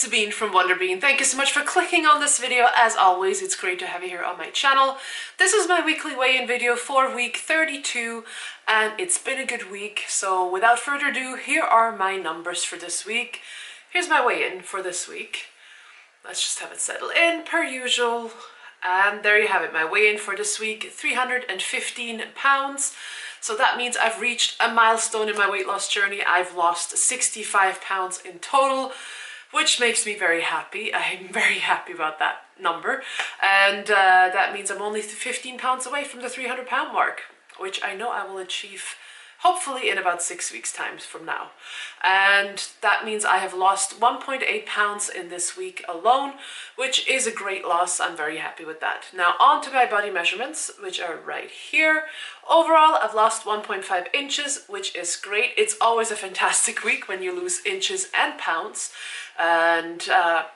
Sabine from Wonderbene. Thank you so much for clicking on this video. As always, it's great to have you here on my channel. This is my weekly weigh-in video for week 32, and it's been a good week. So without further ado, here are my numbers for this week. Here's my weigh-in for this week. Let's just have it settle in per usual. And there you have it, my weigh-in for this week, 315 pounds. So that means I've reached a milestone in my weight loss journey. I've lost 65 pounds in total, which makes me very happy. I'm very happy about that number. And that means I'm only 15 pounds away from the 300 pound mark, which I know I will achieve hopefully in about 6 weeks time from now. And that means I have lost 1.8 pounds in this week alone, which is a great loss. I'm very happy with that. Now on to my body measurements, which are right here. Overall, I've lost 1.5 inches, which is great. It's always a fantastic week when you lose inches and pounds, and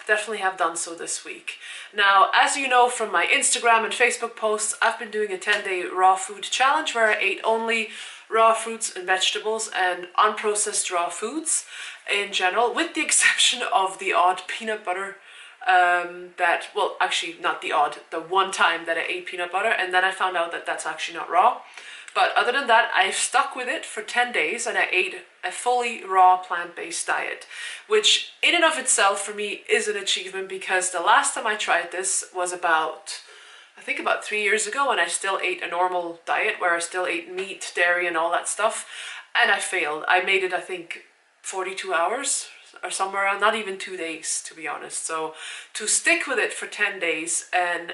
definitely have done so this week. Now, as you know from my Instagram and Facebook posts, I've been doing a 10-day raw food challenge where I ate only raw fruits and vegetables and unprocessed raw foods in general, with the exception of the odd peanut butter well, actually not the odd, the one time that I ate peanut butter, and then I found out that that's actually not raw. But other than that, I've stuck with it for 10 days and I ate a fully raw plant-based diet, which in and of itself for me is an achievement, because the last time I tried this was I think about 3 years ago, and I still ate a normal diet where I still ate meat, dairy and all that stuff, and I failed. I made it, I think, 42 hours or somewhere around, not even 2 days, to be honest. So to stick with it for 10 days and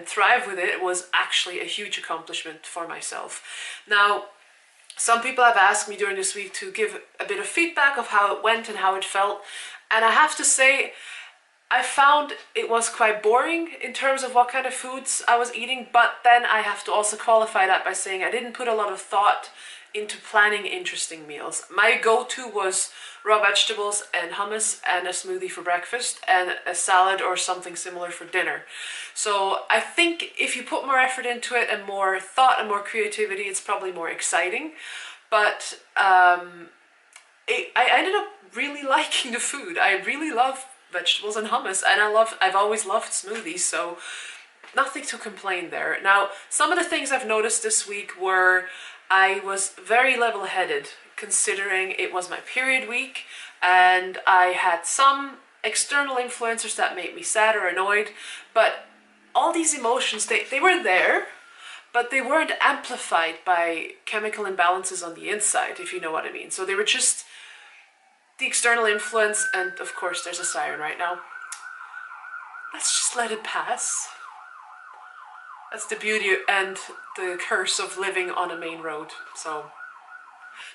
thrive with it was actually a huge accomplishment for myself. Now, some people have asked me during this week to give a bit of feedback of how it went and how it felt, and I have to say, I found it was quite boring in terms of what kind of foods I was eating, but then I have to also qualify that by saying I didn't put a lot of thought into planning interesting meals. My go-to was raw vegetables and hummus and a smoothie for breakfast and a salad or something similar for dinner. So I think if you put more effort into it and more thought and more creativity, it's probably more exciting. But I ended up really liking the food. I really love vegetables and hummus, and I've always loved smoothies, so nothing to complain there. Now, some of the things I've noticed this week were I was very level-headed, considering it was my period week and I had some external influencers that made me sad or annoyed, but all these emotions, they were there, but they weren't amplified by chemical imbalances on the inside, if you know what I mean. So they were just the external influence, and of course there's a siren right now. Let's just let it pass. That's the beauty and the curse of living on a main road. So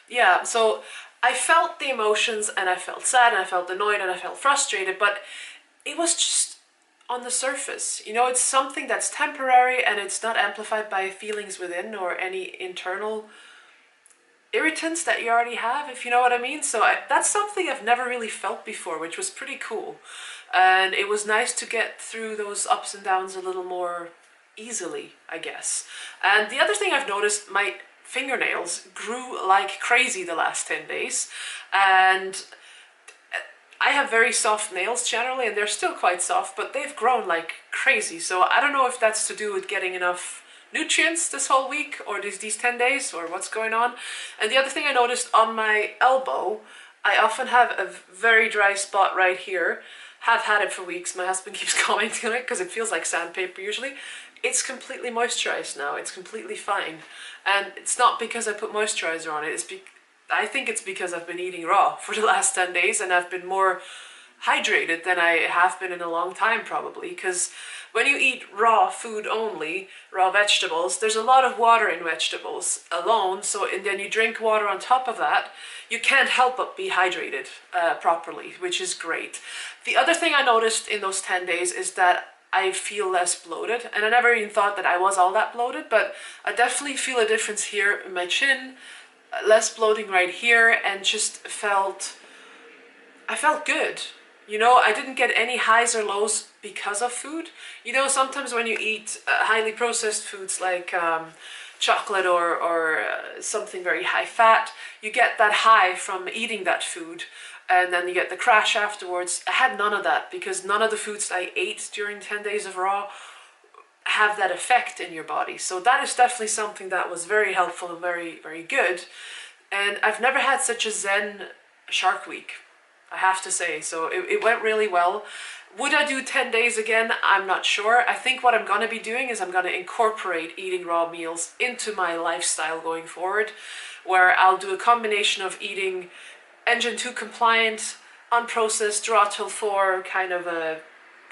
yeah, so I felt the emotions, and I felt sad, and I felt annoyed, and I felt frustrated, but it was just on the surface. You know, it's something that's temporary and it's not amplified by feelings within or any internal irritants that you already have, if you know what I mean. So that's something I've never really felt before, which was pretty cool. And it was nice to get through those ups and downs a little more easily, I guess. And the other thing I've noticed, my fingernails grew like crazy the last 10 days. And I have very soft nails generally, and they're still quite soft, but they've grown like crazy. So I don't know if that's to do with getting enough nutrients this whole week or these 10 days or what's going on. And the other thing I noticed on my elbow, I often have a very dry spot right here. Have had it for weeks. My husband keeps commenting on it because it feels like sandpaper usually. It's completely moisturized now. It's completely fine. And it's not because I put moisturizer on it. I think it's because I've been eating raw for the last 10 days and I've been more hydrated than I have been in a long time, probably, because when you eat raw food only, raw vegetables, there's a lot of water in vegetables alone, and then you drink water on top of that, you can't help but be hydrated properly, which is great. The other thing I noticed in those 10 days is that I feel less bloated, and I never even thought that I was all that bloated, but I definitely feel a difference here in my chin, less bloating right here, and I felt good. You know, I didn't get any highs or lows because of food. You know, sometimes when you eat highly processed foods like chocolate or something very high fat, you get that high from eating that food. and then you get the crash afterwards. I had none of that because none of the foods that I ate during 10 days of raw have that effect in your body. So that is definitely something that was very helpful and very, very good. And I've never had such a zen Shark Week, I have to say. So it went really well. Would I do 10 days again? I'm not sure. I think what I'm going to be doing is I'm going to incorporate eating raw meals into my lifestyle going forward, where I'll do a combination of eating Engine 2 compliant, unprocessed, raw till 4 kind of a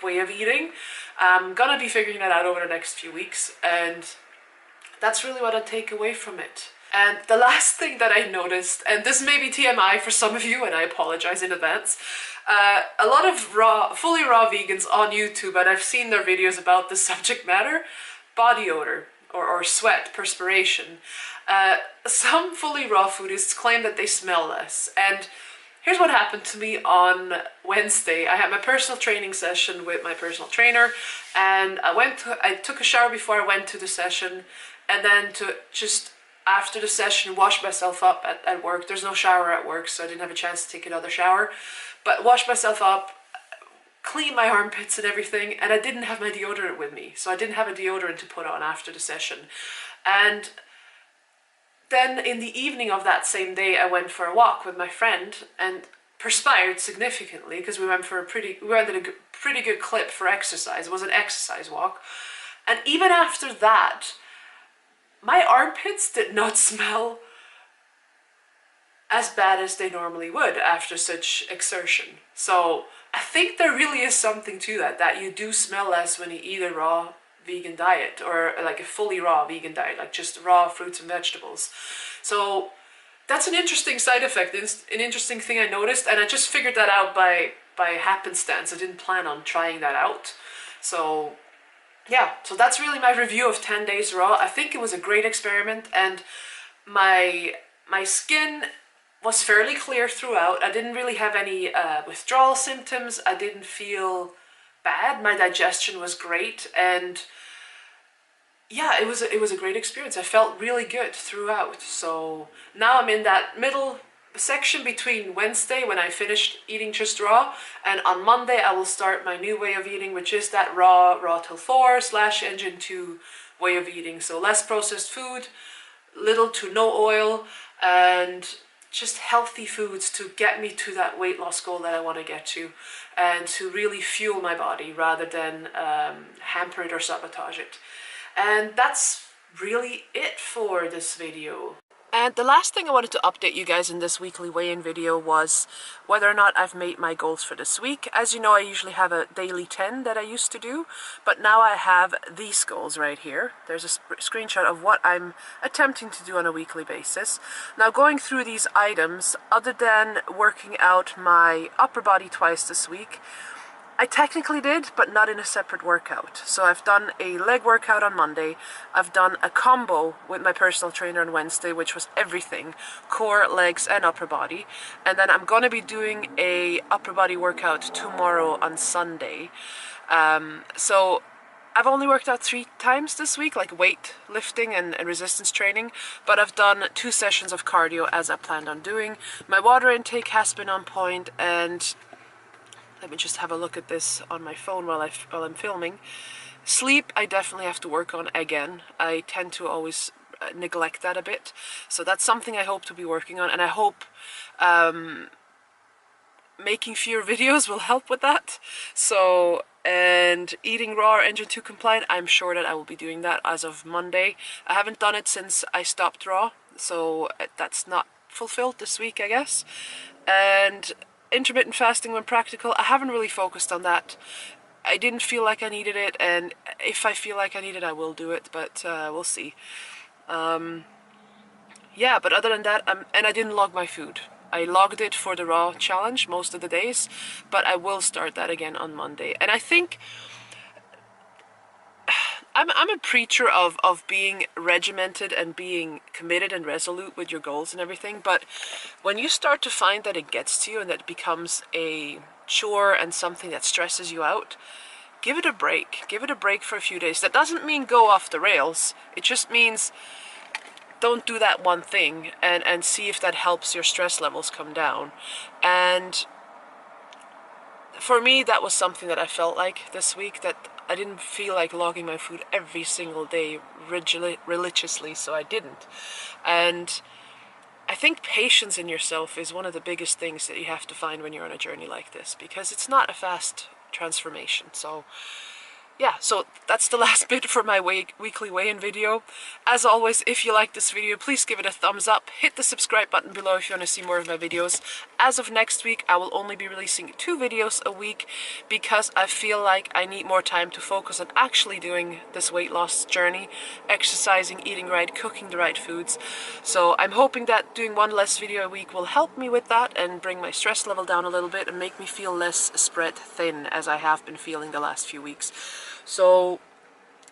way of eating. I'm going to be figuring that out over the next few weeks, and that's really what I take away from it. And the last thing that I noticed, and this may be TMI for some of you, and I apologize in advance, a lot of fully raw vegans on YouTube, and I've seen their videos about this subject matter, body odor or sweat, perspiration. Some fully raw foodists claim that they smell less, and here's what happened to me on Wednesday. I had my personal training session with my personal trainer, and I took a shower before I went to the session, and then to just after the session wash myself up at work. There's no shower at work, so I didn't have a chance to take another shower, but wash myself up, clean my armpits and everything, and I didn't have my deodorant with me, so I didn't have a deodorant to put on after the session. And then in the evening of that same day, I went for a walk with my friend and perspired significantly because we went at a pretty good clip for exercise. It was an exercise walk. And even after that, my armpits did not smell as bad as they normally would after such exertion. So I think there really is something to that you do smell less when you eat a raw vegan diet, or like a fully raw vegan diet, like just raw fruits and vegetables. So that's an interesting side effect, an interesting thing I noticed, and I just figured that out by happenstance. I didn't plan on trying that out. So yeah, so that's really my review of 10 days raw. I think it was a great experiment, and my skin was fairly clear throughout. I didn't really have any withdrawal symptoms. I didn't feel bad. My digestion was great, and yeah, it was a great experience. I felt really good throughout. So now I'm in that middle section between Wednesday, when I finished eating just raw, and on Monday I will start my new way of eating, which is that raw till 4 / Engine 2 way of eating. So less processed food, little to no oil, and just healthy foods to get me to that weight loss goal that I want to get to, and to really fuel my body rather than hamper it or sabotage it. And that's really it for this video. And the last thing I wanted to update you guys in this weekly weigh-in video was whether or not I've made my goals for this week. As you know, I usually have a daily 10 that I used to do, but now I have these goals right here. There's a screenshot of what I'm attempting to do on a weekly basis. Now, going through these items, other than working out my upper body twice this week, I technically did, but not in a separate workout. So I've done a leg workout on Monday. I've done a combo with my personal trainer on Wednesday, which was everything, core, legs, and upper body. And then I'm going to be doing a upper body workout tomorrow on Sunday. So I've only worked out 3 times this week, like weight lifting and resistance training, but I've done 2 sessions of cardio as I planned on doing. My water intake has been on point, and let me just have a look at this on my phone while I'm filming. Sleep, I definitely have to work on again. I tend to always neglect that a bit. So that's something I hope to be working on, and I hope making fewer videos will help with that. So, and eating raw or Engine 2 compliant, I'm sure that I will be doing that as of Monday. I haven't done it since I stopped raw, so that's not fulfilled this week, I guess. And intermittent fasting when practical, I haven't really focused on that. I didn't feel like I needed it, and if I feel like I need it, I will do it, but we'll see. Yeah, but other than that, and I didn't log my food. I logged it for the raw challenge most of the days, but I will start that again on Monday. And I think I'm a preacher of being regimented and being committed and resolute with your goals and everything, but when you start to find that it gets to you and that it becomes a chore and something that stresses you out, give it a break. Give it a break for a few days. That doesn't mean go off the rails. It just means don't do that one thing and see if that helps your stress levels come down. And for me, that was something that I felt like this week, that I didn't feel like logging my food every single day religiously, so I didn't. And I think patience in yourself is one of the biggest things that you have to find when you're on a journey like this, because it's not a fast transformation. So yeah, so that's the last bit for my weekly weigh-in video. As always, if you like this video, please give it a thumbs up. Hit the subscribe button below if you want to see more of my videos. As of next week, I will only be releasing 2 videos a week because I feel like I need more time to focus on actually doing this weight loss journey, exercising, eating right, cooking the right foods. So I'm hoping that doing 1 less video a week will help me with that and bring my stress level down a little bit and make me feel less spread thin, as I have been feeling the last few weeks. So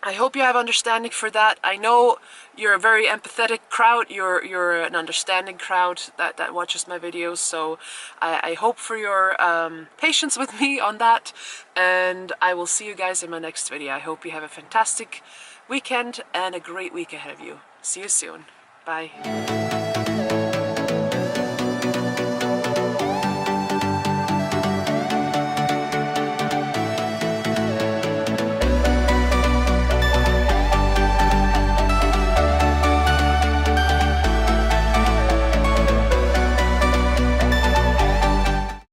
I hope you have understanding for that. I know you're a very empathetic crowd, you're an understanding crowd that watches my videos, so I hope for your patience with me on that, and I will see you guys in my next video. I hope you have a fantastic weekend and a great week ahead of you. See you soon. Bye.